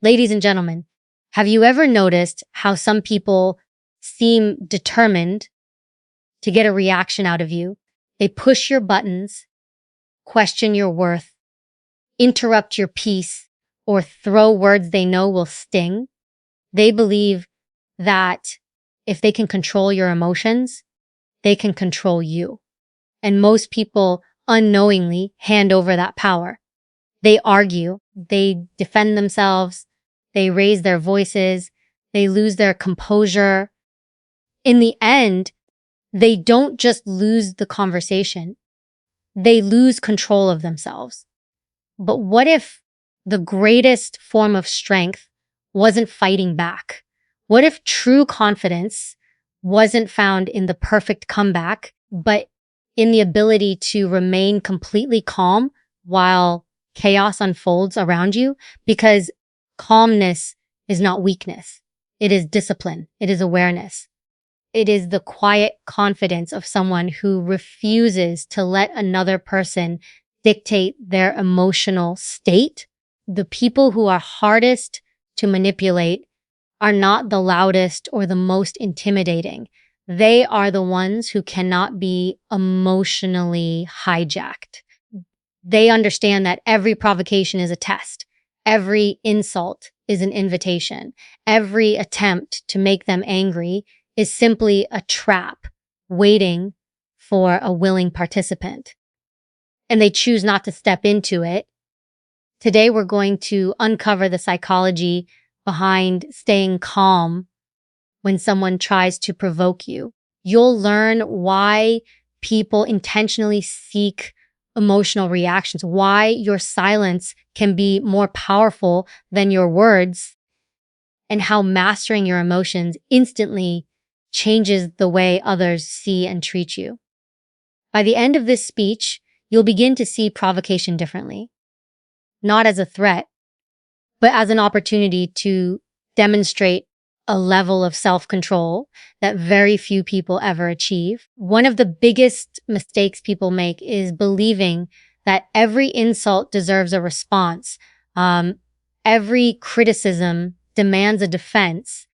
Ladies and gentlemen, have you ever noticed how some people seem determined to get a reaction out of you? They push your buttons, question your worth, interrupt your peace, or throw words they know will sting. They believe that if they can control your emotions, they can control you. And most people unknowingly hand over that power. They argue, they defend themselves, they raise their voices, they lose their composure. In the end, they don't just lose the conversation, they lose control of themselves. But what if the greatest form of strength wasn't fighting back? What if true confidence wasn't found in the perfect comeback, but in the ability to remain completely calm while chaos unfolds around you? Because calmness is not weakness. It is discipline. It is awareness. It is the quiet confidence of someone who refuses to let another person dictate their emotional state. The people who are hardest to manipulate are not the loudest or the most intimidating. They are the ones who cannot be emotionally hijacked. They understand that every provocation is a test. Every insult is an invitation. Every attempt to make them angry is simply a trap waiting for a willing participant. And they choose not to step into it. Today, we're going to uncover the psychology behind staying calm when someone tries to provoke you. You'll learn why people intentionally seek emotional reactions, why your silence can be more powerful than your words, and how mastering your emotions instantly changes the way others see and treat you. By the end of this speech, you'll begin to see provocation differently, not as a threat, but as an opportunity to demonstrate a level of self-control that very few people ever achieve. One of the biggest mistakes people make is believing that every insult deserves a response. Every criticism demands a defense,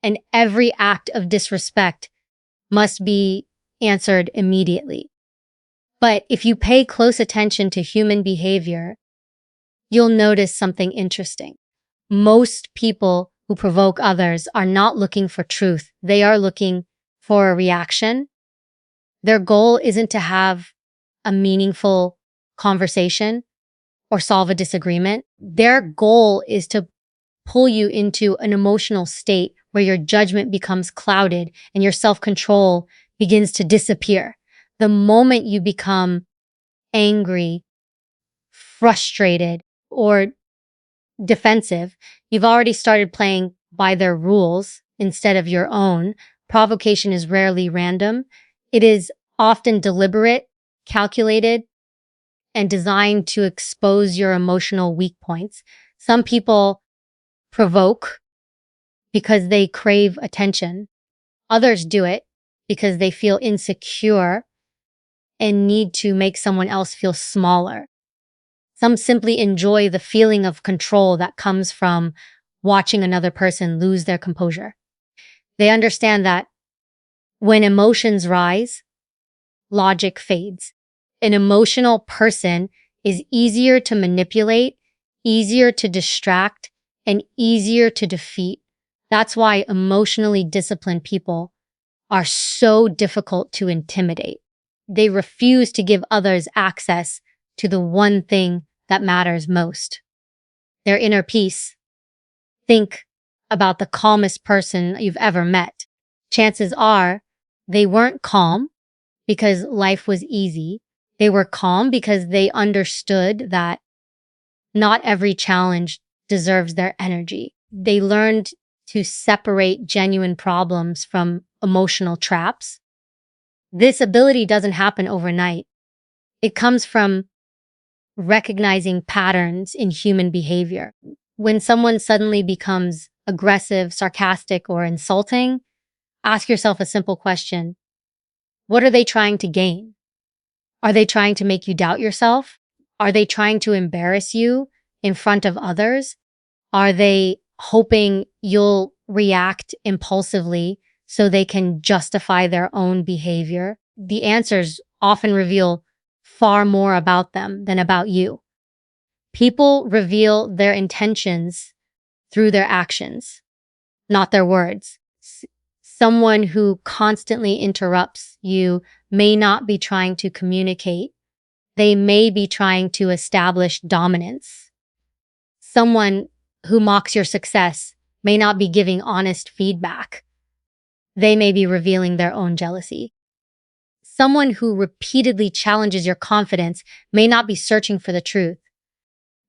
and every act of disrespect must be answered immediately. But if you pay close attention to human behavior, you'll notice something interesting. Most people who provoke others are not looking for truth. They are looking for a reaction. Their goal isn't to have a meaningful conversation or solve a disagreement. Their goal is to pull you into an emotional state where your judgment becomes clouded and your self-control begins to disappear. The moment you become angry, frustrated, or defensive, you've already started playing by their rules instead of your own. Provocation is rarely random. It is often deliberate, calculated, and designed to expose your emotional weak points. Some people provoke because they crave attention. Others do it because they feel insecure and need to make someone else feel smaller. Some simply enjoy the feeling of control that comes from watching another person lose their composure. They understand that when emotions rise, logic fades. An emotional person is easier to manipulate, easier to distract, and easier to defeat. That's why emotionally disciplined people are so difficult to intimidate. They refuse to give others access to the one thing that matters most, their inner peace. Think about the calmest person you've ever met. Chances are they weren't calm because life was easy. They were calm because they understood that not every challenge deserves their energy. They learned to separate genuine problems from emotional traps. This ability doesn't happen overnight. It comes from recognizing patterns in human behavior. When someone suddenly becomes aggressive, sarcastic, or insulting, ask yourself a simple question. What are they trying to gain? Are they trying to make you doubt yourself? Are they trying to embarrass you in front of others? Are they hoping you'll react impulsively so they can justify their own behavior? The answers often reveal far more about them than about you. People reveal their intentions through their actions, not their words. Someone who constantly interrupts you may not be trying to communicate. They may be trying to establish dominance. Someone who mocks your success may not be giving honest feedback. They may be revealing their own jealousy. Someone who repeatedly challenges your confidence may not be searching for the truth.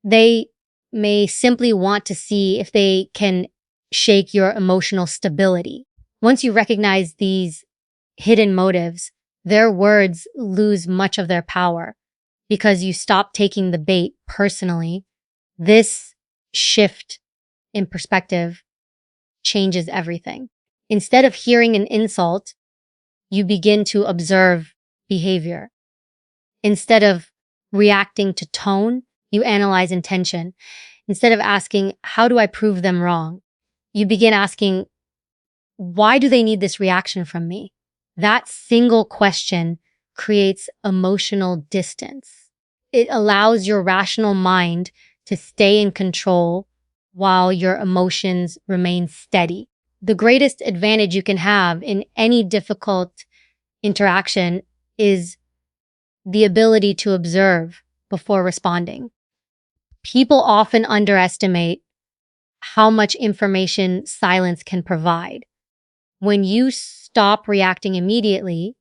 They may simply want to see if they can shake your emotional stability. Once you recognize these hidden motives, their words lose much of their power because you stop taking the bait personally. This shift in perspective changes everything. Instead of hearing an insult, you begin to observe behavior. Instead of reacting to tone, you analyze intention. Instead of asking, how do I prove them wrong? You begin asking, why do they need this reaction from me? That single question creates emotional distance. It allows your rational mind to stay in control while your emotions remain steady. The greatest advantage you can have in any difficult interaction is the ability to observe before responding. People often underestimate how much information silence can provide. When you stop reacting immediately,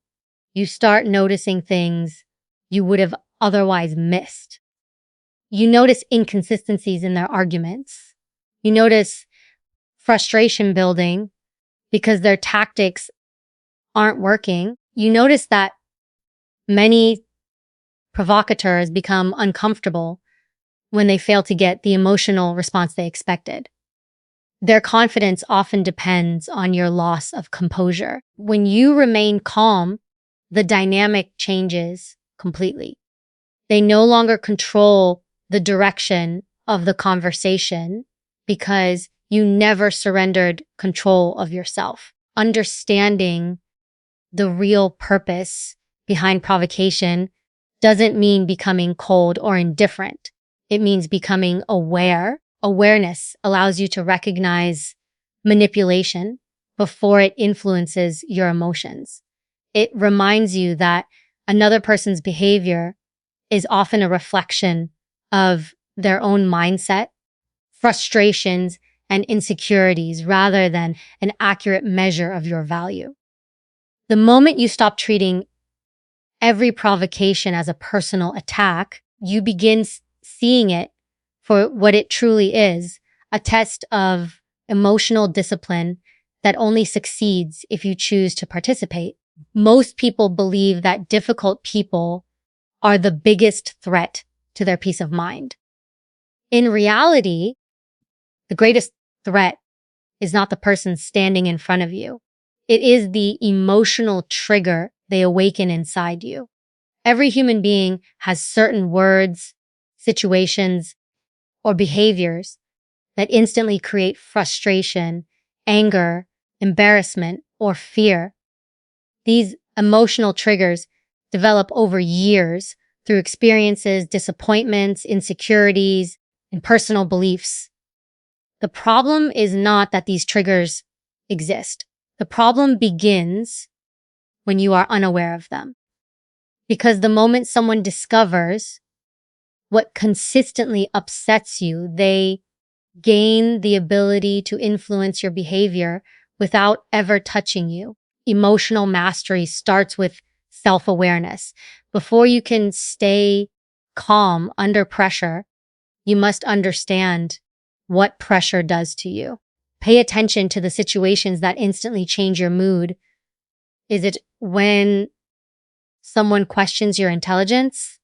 you start noticing things you would have otherwise missed. You notice inconsistencies in their arguments. You notice frustration building because their tactics aren't working. You notice that many provocateurs become uncomfortable when they fail to get the emotional response they expected. Their confidence often depends on your loss of composure. When you remain calm, the dynamic changes completely. They no longer control the direction of the conversation because you never surrendered control of yourself. Understanding the real purpose behind provocation doesn't mean becoming cold or indifferent. It means becoming aware. Awareness allows you to recognize manipulation before it influences your emotions. It reminds you that another person's behavior is often a reflection of their own mindset, frustrations, and insecurities rather than an accurate measure of your value. The moment you stop treating every provocation as a personal attack, you begin seeing it for what it truly is, a test of emotional discipline that only succeeds if you choose to participate. Most people believe that difficult people are the biggest threat to their peace of mind. In reality, the greatest threat is not the person standing in front of you. It is the emotional trigger they awaken inside you. Every human being has certain words, situations, or behaviors that instantly create frustration, anger, embarrassment, or fear. These emotional triggers develop over years through experiences, disappointments, insecurities, and personal beliefs. The problem is not that these triggers exist. The problem begins when you are unaware of them. Because the moment someone discovers what consistently upsets you, they gain the ability to influence your behavior without ever touching you. Emotional mastery starts with self-awareness. Before you can stay calm under pressure, you must understand what pressure does to you. Pay attention to the situations that instantly change your mood. Is it when someone questions your intelligence?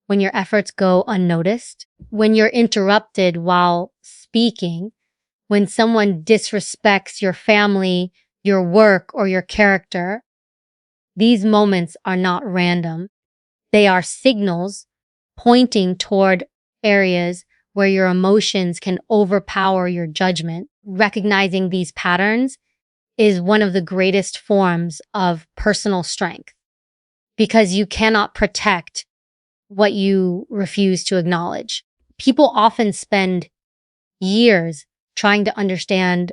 When your efforts go unnoticed? When you're interrupted while speaking? When someone disrespects your family, your work, or your character? These moments are not random. They are signals pointing toward areas where your emotions can overpower your judgment. Recognizing these patterns is one of the greatest forms of personal strength because you cannot protect what you refuse to acknowledge. People often spend years trying to understand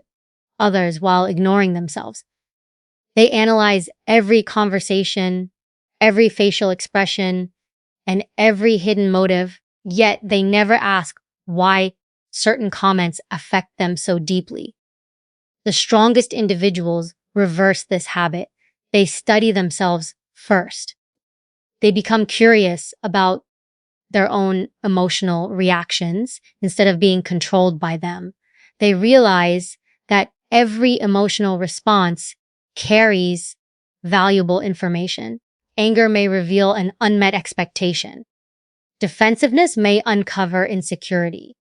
others while ignoring themselves. They analyze every conversation, every facial expression, and every hidden motive, yet they never ask why certain comments affect them so deeply. The strongest individuals reverse this habit. They study themselves first. They become curious about their own emotional reactions instead of being controlled by them. They realize that every emotional response carries valuable information. Anger may reveal an unmet expectation. Defensiveness may uncover insecurity.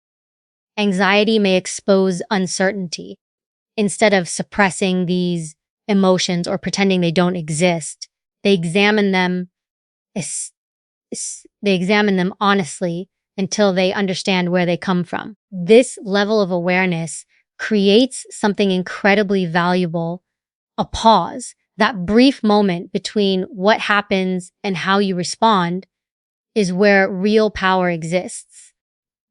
Anxiety may expose uncertainty. Instead of suppressing these emotions or pretending they don't exist, they examine them honestly until they understand where they come from. This level of awareness creates something incredibly valuable, a pause. That brief moment between what happens and how you respond is where real power exists.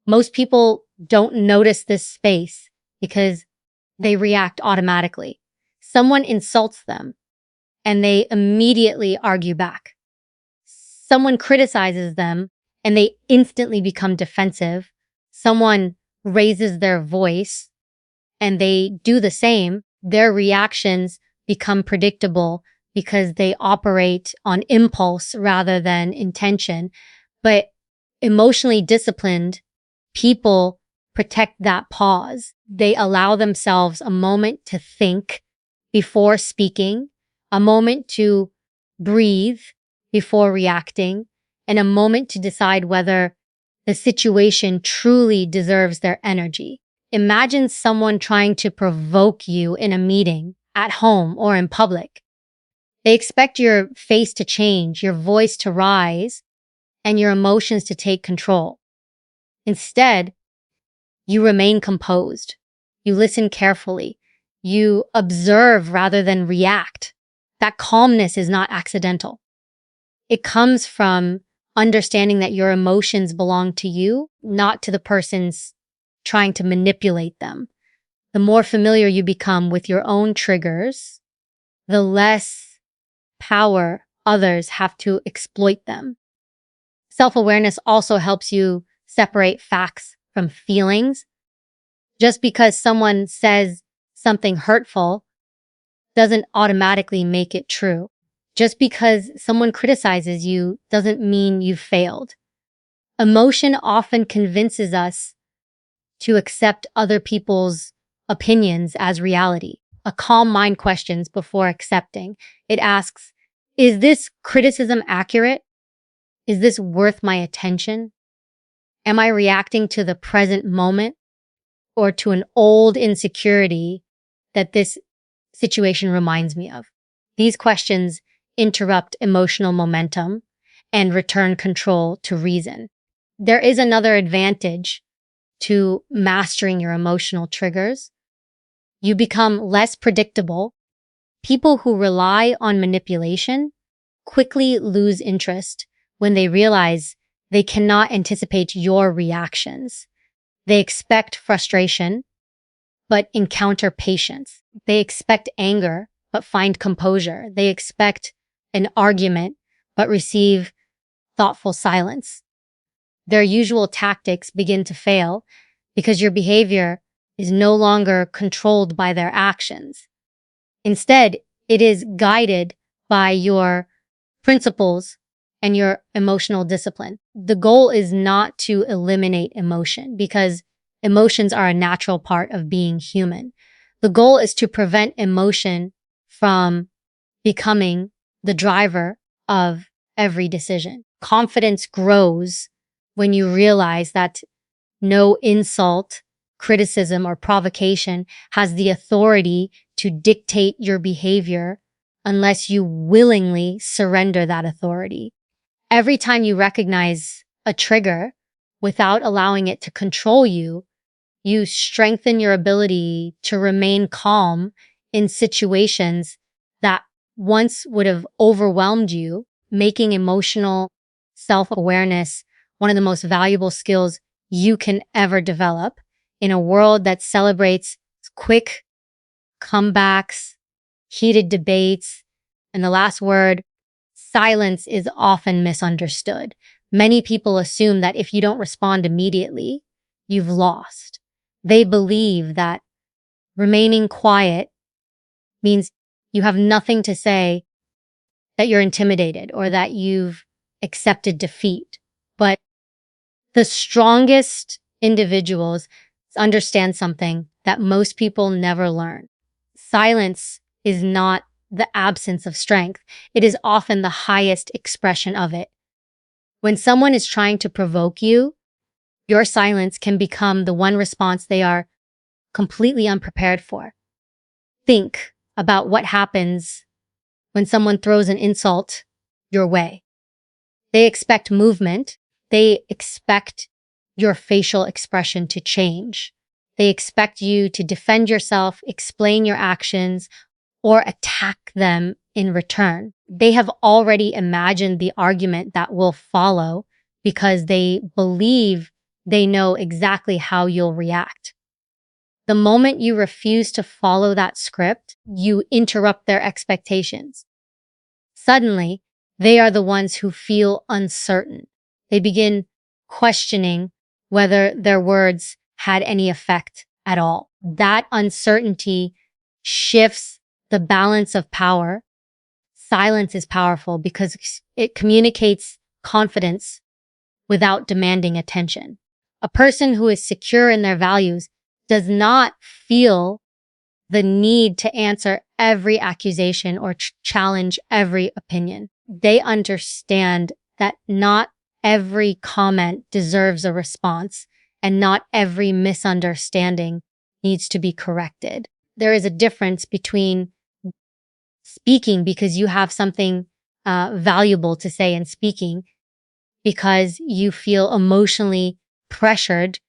Most people don't notice this space because they react automatically. Someone insults them and they immediately argue back. Someone criticizes them and they instantly become defensive. Someone raises their voice and they do the same. Their reactions become predictable because they operate on impulse rather than intention. But emotionally disciplined people protect that pause. They allow themselves a moment to think before speaking, a moment to breathe before reacting, and a moment to decide whether the situation truly deserves their energy. Imagine someone trying to provoke you in a meeting, at home, or in public. They expect your face to change, your voice to rise, and your emotions to take control. Instead, you remain composed. You listen carefully. You observe rather than react. That calmness is not accidental. It comes from understanding that your emotions belong to you, not to the person's trying to manipulate them. The more familiar you become with your own triggers, the less power others have to exploit them. Self-awareness also helps you separate facts from feelings. Just because someone says something hurtful doesn't automatically make it true. Just because someone criticizes you doesn't mean you've failed. Emotion often convinces us to accept other people's opinions as reality. A calm mind questions before accepting. It asks, is this criticism accurate? Is this worth my attention? Am I reacting to the present moment or to an old insecurity that this situation reminds me of? These questions interrupt emotional momentum and return control to reason. There is another advantage to mastering your emotional triggers. You become less predictable. People who rely on manipulation quickly lose interest when they realize they cannot anticipate your reactions. They expect frustration, but encounter patience. They expect anger, but find composure. They expect an argument, but receive thoughtful silence. Their usual tactics begin to fail because your behavior is no longer controlled by their actions. Instead, it is guided by your principles and your emotional discipline. The goal is not to eliminate emotion because emotions are a natural part of being human. The goal is to prevent emotion from becoming the driver of every decision. Confidence grows when you realize that no insult, criticism, or provocation has the authority to dictate your behavior unless you willingly surrender that authority. Every time you recognize a trigger, without allowing it to control you, you strengthen your ability to remain calm in situations that once would have overwhelmed you, making emotional self-awareness one of the most valuable skills you can ever develop in a world that celebrates quick comebacks, heated debates, and the last word, silence is often misunderstood. Many people assume that if you don't respond immediately, you've lost. They believe that remaining quiet means you have nothing to say, that you're intimidated, or that you've accepted defeat. But the strongest individuals understand something that most people never learn. Silence is not the absence of strength. It is often the highest expression of it. When someone is trying to provoke you, your silence can become the one response they are completely unprepared for. Think about what happens when someone throws an insult your way. They expect movement. They expect your facial expression to change. They expect you to defend yourself, explain your actions, or attack them in return. They have already imagined the argument that will follow because they believe they know exactly how you'll react. The moment you refuse to follow that script, you interrupt their expectations. Suddenly, they are the ones who feel uncertain. They begin questioning whether their words had any effect at all. That uncertainty shifts the balance of power. Silence is powerful because it communicates confidence without demanding attention. A person who is secure in their values does not feel the need to answer every accusation or challenge every opinion. They understand that not every comment deserves a response and not every misunderstanding needs to be corrected. There is a difference between speaking because you have something valuable to say and speaking because you feel emotionally pressured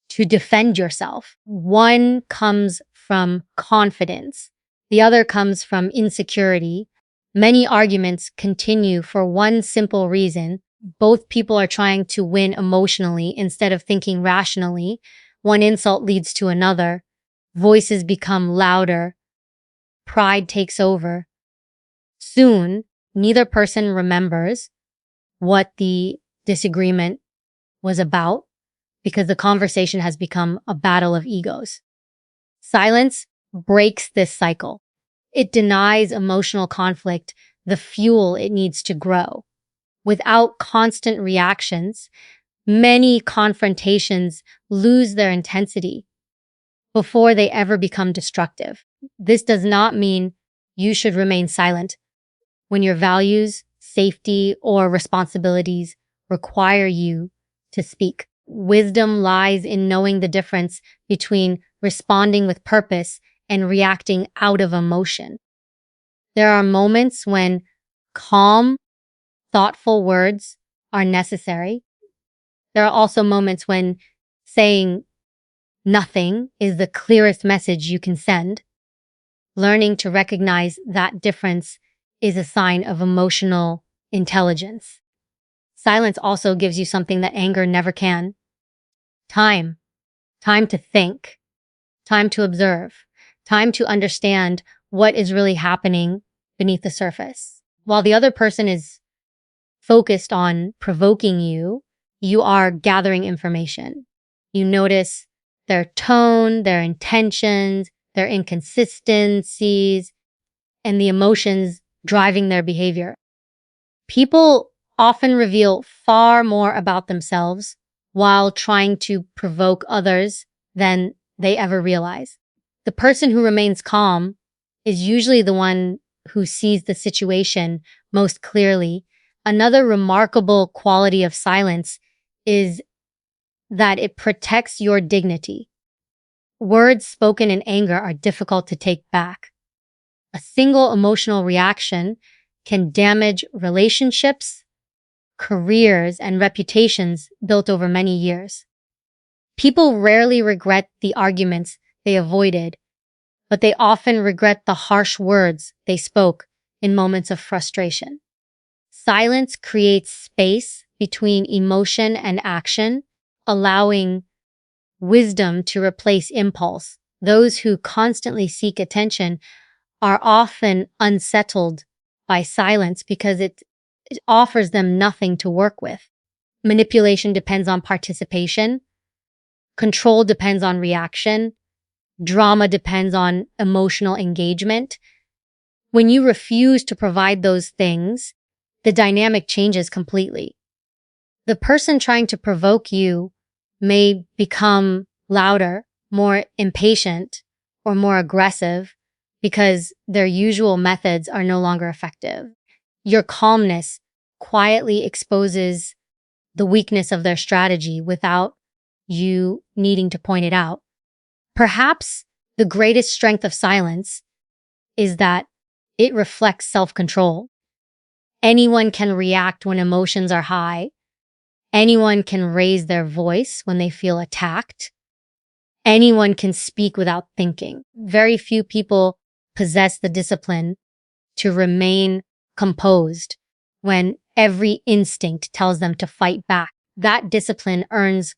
to defend yourself. One comes from confidence. The other comes from insecurity. Many arguments continue for one simple reason. Both people are trying to win emotionally instead of thinking rationally. One insult leads to another. Voices become louder. Pride takes over. Soon, neither person remembers what the disagreement was about because the conversation has become a battle of egos. Silence breaks this cycle. It denies emotional conflict the fuel it needs to grow. Without constant reactions, many confrontations lose their intensity before they ever become destructive. This does not mean you should remain silent when your values, safety, or responsibilities require you to speak. Wisdom lies in knowing the difference between responding with purpose and reacting out of emotion. There are moments when calm, thoughtful words are necessary. There are also moments when saying nothing is the clearest message you can send. Learning to recognize that difference is a sign of emotional intelligence. Silence also gives you something that anger never can. Time. Time to think. Time to observe. Time to understand what is really happening beneath the surface. While the other person is focused on provoking you, you are gathering information. You notice their tone, their intentions, their inconsistencies, and the emotions driving their behavior. People often reveal far more about themselves while trying to provoke others than they ever realize. The person who remains calm is usually the one who sees the situation most clearly. Another remarkable quality of silence is that it protects your dignity. Words spoken in anger are difficult to take back. A single emotional reaction can damage relationships, careers, and reputations built over many years. People rarely regret the arguments they avoided, but they often regret the harsh words they spoke in moments of frustration. Silence creates space between emotion and action, allowing wisdom to replace impulse. Those who constantly seek attention are often unsettled by silence because it offers them nothing to work with. Manipulation depends on participation. Control depends on reaction. Drama depends on emotional engagement. When you refuse to provide those things, the dynamic changes completely. The person trying to provoke you may become louder, more impatient, or more aggressive because their usual methods are no longer effective. Your calmness quietly exposes the weakness of their strategy without you needing to point it out. Perhaps the greatest strength of silence is that it reflects self-control. Anyone can react when emotions are high. Anyone can raise their voice when they feel attacked. Anyone can speak without thinking. Very few people possess the discipline to remain composed when every instinct tells them to fight back. That discipline earns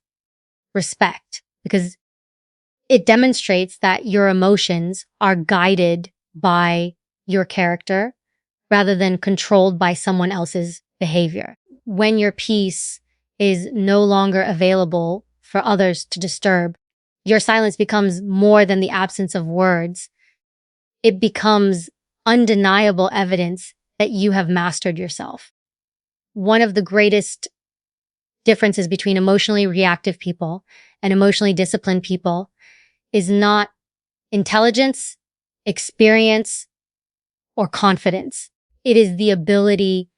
respect because it demonstrates that your emotions are guided by your character rather than controlled by someone else's behavior. When your peace is no longer available for others to disturb, your silence becomes more than the absence of words. It becomes undeniable evidence that you have mastered yourself. One of the greatest differences between emotionally reactive people and emotionally disciplined people is not intelligence, experience, or confidence. It is the ability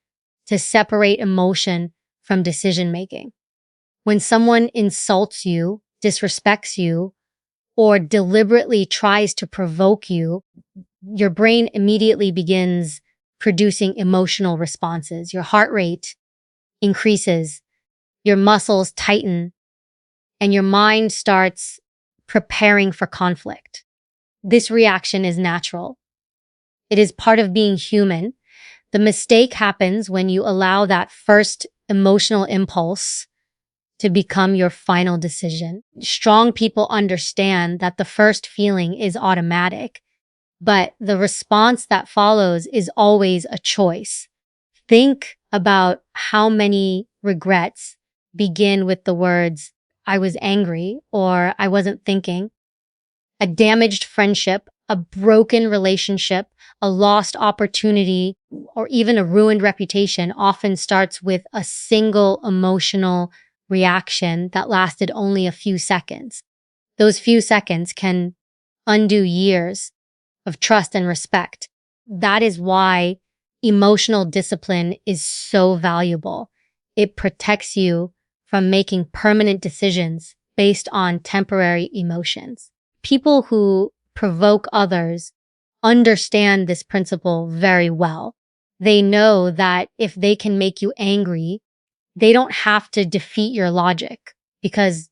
to separate emotion from decision making. When someone insults you, disrespects you, or deliberately tries to provoke you, your brain immediately begins producing emotional responses. Your heart rate increases, your muscles tighten, and your mind starts preparing for conflict. This reaction is natural. It is part of being human. The mistake happens when you allow that first emotional impulse to become your final decision. Strong people understand that the first feeling is automatic, but the response that follows is always a choice. Think about how many regrets begin with the words, "I was angry," or "I wasn't thinking." A damaged friendship, a broken relationship, a lost opportunity, or even a ruined reputation often starts with a single emotional reaction that lasted only a few seconds. Those few seconds can undo years of trust and respect. That is why emotional discipline is so valuable. It protects you from making permanent decisions based on temporary emotions. People who provoke others understand this principle very well. They know that if they can make you angry, they don't have to defeat your logic because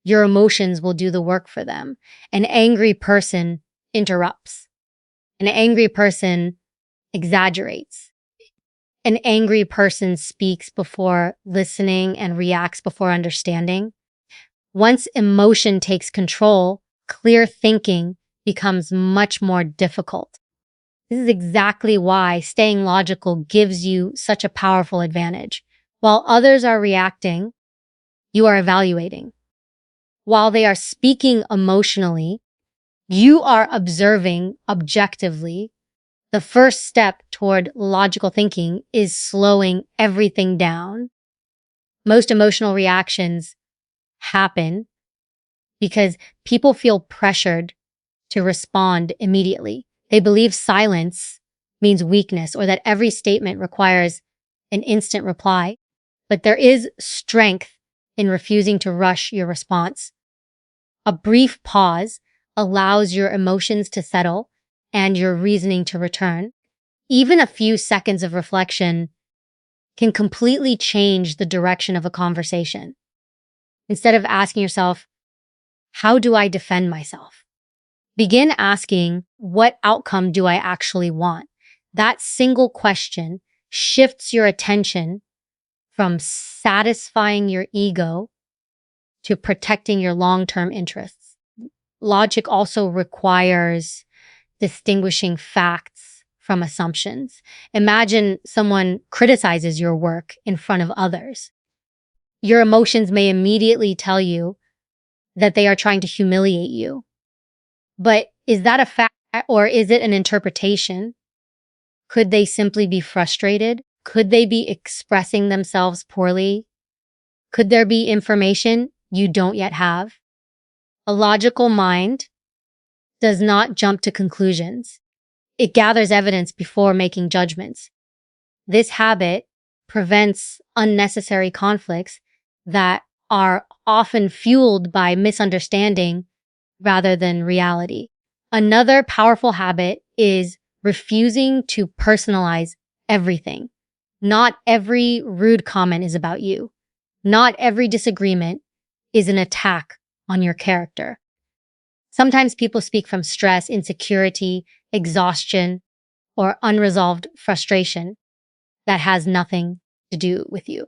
your emotions will do the work for them. An angry person interrupts. An angry person exaggerates. An angry person speaks before listening and reacts before understanding. Once emotion takes control, clear thinking becomes much more difficult. This is exactly why staying logical gives you such a powerful advantage. While others are reacting, you are evaluating. While they are speaking emotionally, you are observing objectively. The first step toward logical thinking is slowing everything down. Most emotional reactions happen because people feel pressured to respond immediately. They believe silence means weakness or that every statement requires an instant reply. But there is strength in refusing to rush your response. A brief pause allows your emotions to settle and your reasoning to return. Even a few seconds of reflection can completely change the direction of a conversation. Instead of asking yourself, how do I defend myself? Begin asking, what outcome do I actually want? That single question shifts your attention from satisfying your ego to protecting your long-term interests. Logic also requires distinguishing facts from assumptions. Imagine someone criticizes your work in front of others. Your emotions may immediately tell you that they are trying to humiliate you. But is that a fact or is it an interpretation? Could they simply be frustrated? Could they be expressing themselves poorly? Could there be information you don't yet have? A logical mind does not jump to conclusions. It gathers evidence before making judgments. This habit prevents unnecessary conflicts that are often fueled by misunderstanding rather than reality. Another powerful habit is refusing to personalize everything. Not every rude comment is about you. Not every disagreement is an attack on your character. Sometimes people speak from stress, insecurity, exhaustion, or unresolved frustration that has nothing to do with you.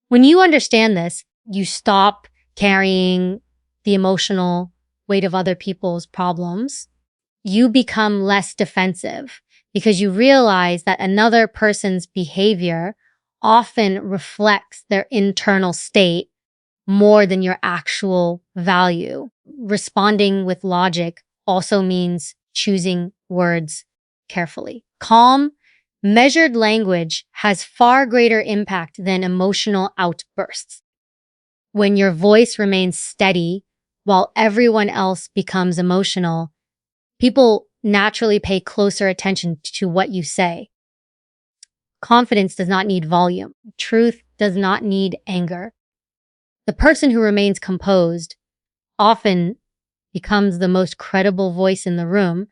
When you understand this, you stop carrying the emotional weight of other people's problems. You become less defensive because you realize that another person's behavior often reflects their internal state more than your actual value. Responding with logic also means choosing words carefully. Calm, measured language has far greater impact than emotional outbursts. When your voice remains steady while everyone else becomes emotional, people naturally pay closer attention to what you say. Confidence does not need volume. Truth does not need anger. The person who remains composed often becomes the most credible voice in the room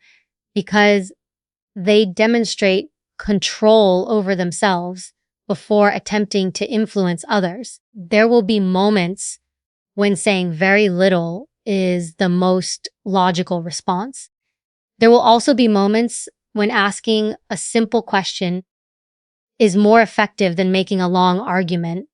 because they demonstrate control over themselves before attempting to influence others. There will be moments when saying very little is the most logical response. There will also be moments when asking a simple question is more effective than making a long argument.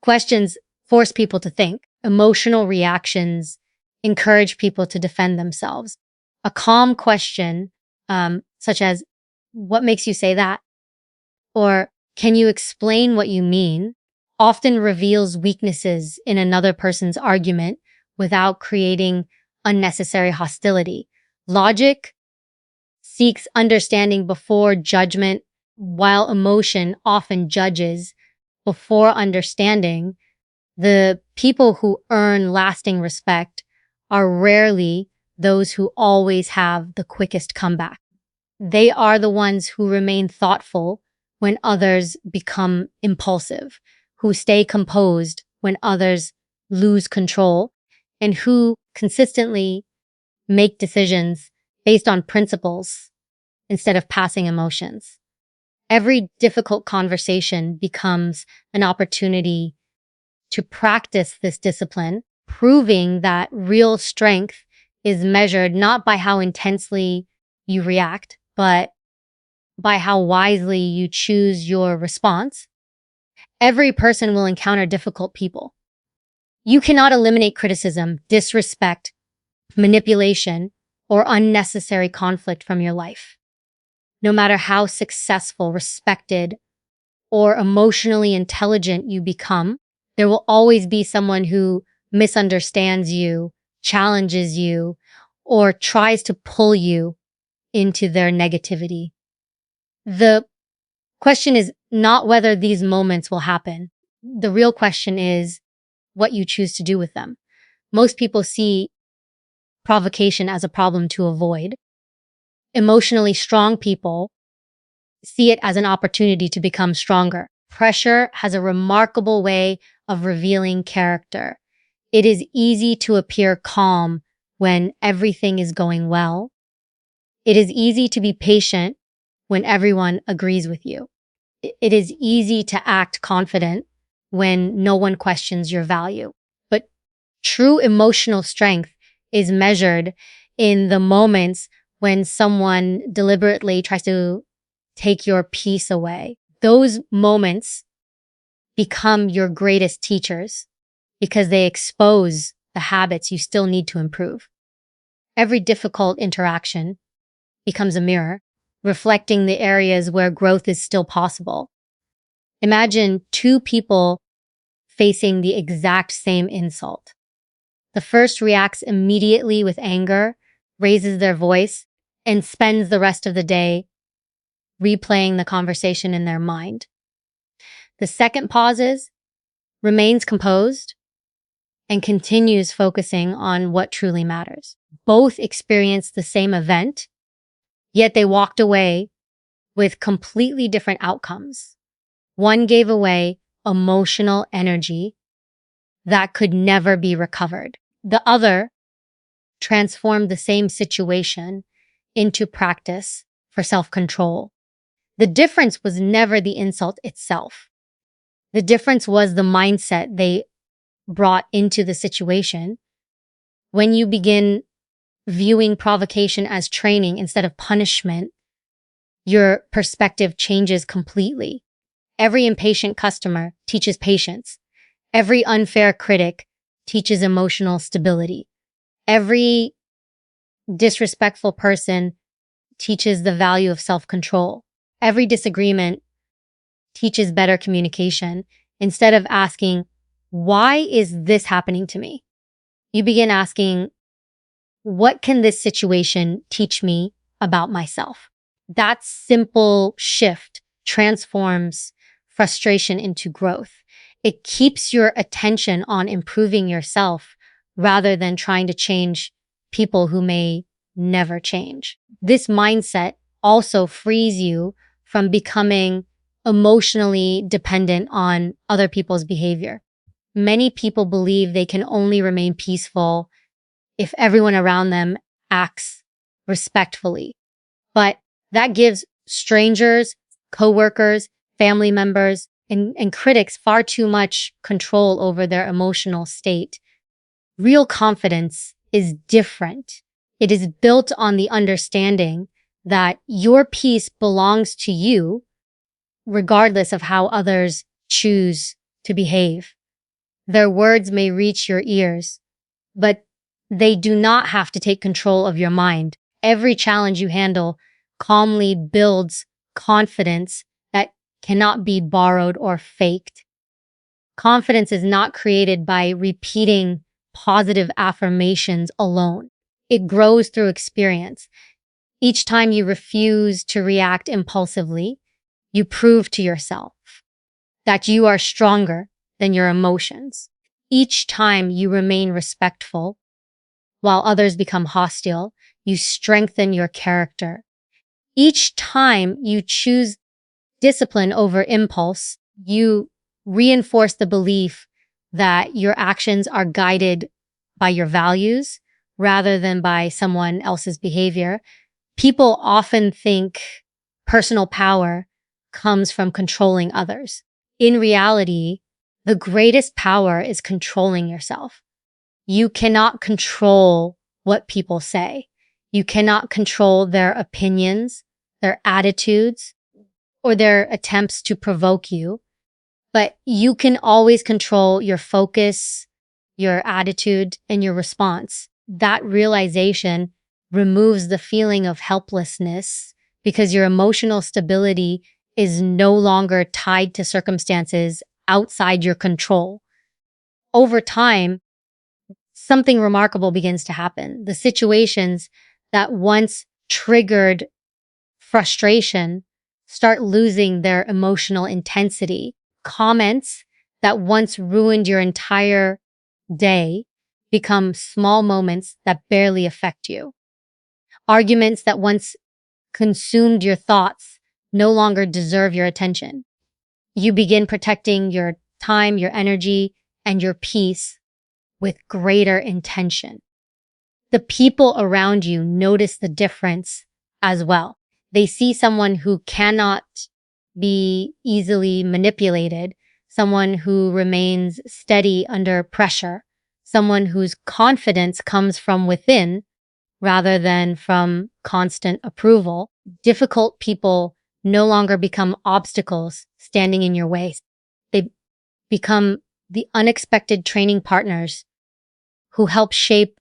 Questions force people to think. Emotional reactions encourage people to defend themselves. A calm question, such as, what makes you say that? Or, can you explain what you mean? Often reveals weaknesses in another person's argument without creating unnecessary hostility. Logic seeks understanding before judgment, while emotion often judges before understanding. The people who earn lasting respect are rarely those who always have the quickest comeback. They are the ones who remain thoughtful when others become impulsive, who stay composed when others lose control, and who consistently make decisions based on principles instead of passing emotions. Every difficult conversation becomes an opportunity to practice this discipline, proving that real strength is measured not by how intensely you react, but by how wisely you choose your response. Every person will encounter difficult people. You cannot eliminate criticism, disrespect, manipulation, or unnecessary conflict from your life. No matter how successful, respected, or emotionally intelligent you become, there will always be someone who misunderstands you, challenges you, or tries to pull you into their negativity. The question is not whether these moments will happen. The real question is what you choose to do with them. Most people see provocation as a problem to avoid. Emotionally strong people see it as an opportunity to become stronger. Pressure has a remarkable way of revealing character. It is easy to appear calm when everything is going well. It is easy to be patient when everyone agrees with you. it is easy to act confident when no one questions your value. But true emotional strength is measured in the moments when someone deliberately tries to take your peace away. Those moments become your greatest teachers because they expose the habits you still need to improve. Every difficult interaction becomes a mirror, reflecting the areas where growth is still possible. Imagine two people facing the exact same insult. The first reacts immediately with anger, raises their voice, and spends the rest of the day replaying the conversation in their mind. The second pauses, remains composed, and continues focusing on what truly matters. Both experienced the same event, yet they walked away with completely different outcomes. One gave away emotional energy that could never be recovered. The other transformed the same situation into practice for self-control. The difference was never the insult itself. The difference was the mindset they brought into the situation. When you begin viewing provocation as training instead of punishment, your perspective changes completely. Every impatient customer teaches patience. Every unfair critic teaches emotional stability. Every disrespectful person teaches the value of self-control. Every disagreement teaches better communication. Instead of asking, why is this happening to me? You begin asking, what can this situation teach me about myself? That simple shift transforms frustration into growth. It keeps your attention on improving yourself rather than trying to change people who may never change. This mindset also frees you from becoming emotionally dependent on other people's behavior. Many people believe they can only remain peaceful if everyone around them acts respectfully. But that gives strangers, coworkers, family members, and critics far too much control over their emotional state. Real confidence is different. It is built on the understanding that your peace belongs to you, regardless of how others choose to behave. Their words may reach your ears, but they do not have to take control of your mind. Every challenge you handle calmly builds confidence that cannot be borrowed or faked. Confidence is not created by repeating positive affirmations alone. It grows through experience. Each time you refuse to react impulsively, you prove to yourself that you are stronger than your emotions. Each time you remain respectful while others become hostile, you strengthen your character. Each time you choose discipline over impulse, you reinforce the belief that your actions are guided by your values rather than by someone else's behavior. People often think personal power comes from controlling others. In reality, the greatest power is controlling yourself. You cannot control what people say. You cannot control their opinions, their attitudes, or their attempts to provoke you. But you can always control your focus, your attitude, and your response. That realization removes the feeling of helplessness because your emotional stability is no longer tied to circumstances outside your control. Over time, something remarkable begins to happen. The situations that once triggered frustration start losing their emotional intensity. Comments that once ruined your entire day become small moments that barely affect you. Arguments that once consumed your thoughts no longer deserve your attention. You begin protecting your time, your energy, and your peace with greater intention. The people around you notice the difference as well. They see someone who cannot be easily manipulated, someone who remains steady under pressure, someone whose confidence comes from within rather than from constant approval. Difficult people no longer become obstacles standing in your way. They become the unexpected training partners who help shape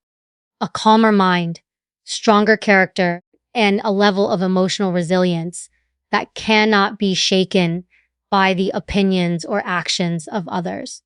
a calmer mind, stronger character, and a level of emotional resilience that cannot be shaken by the opinions or actions of others.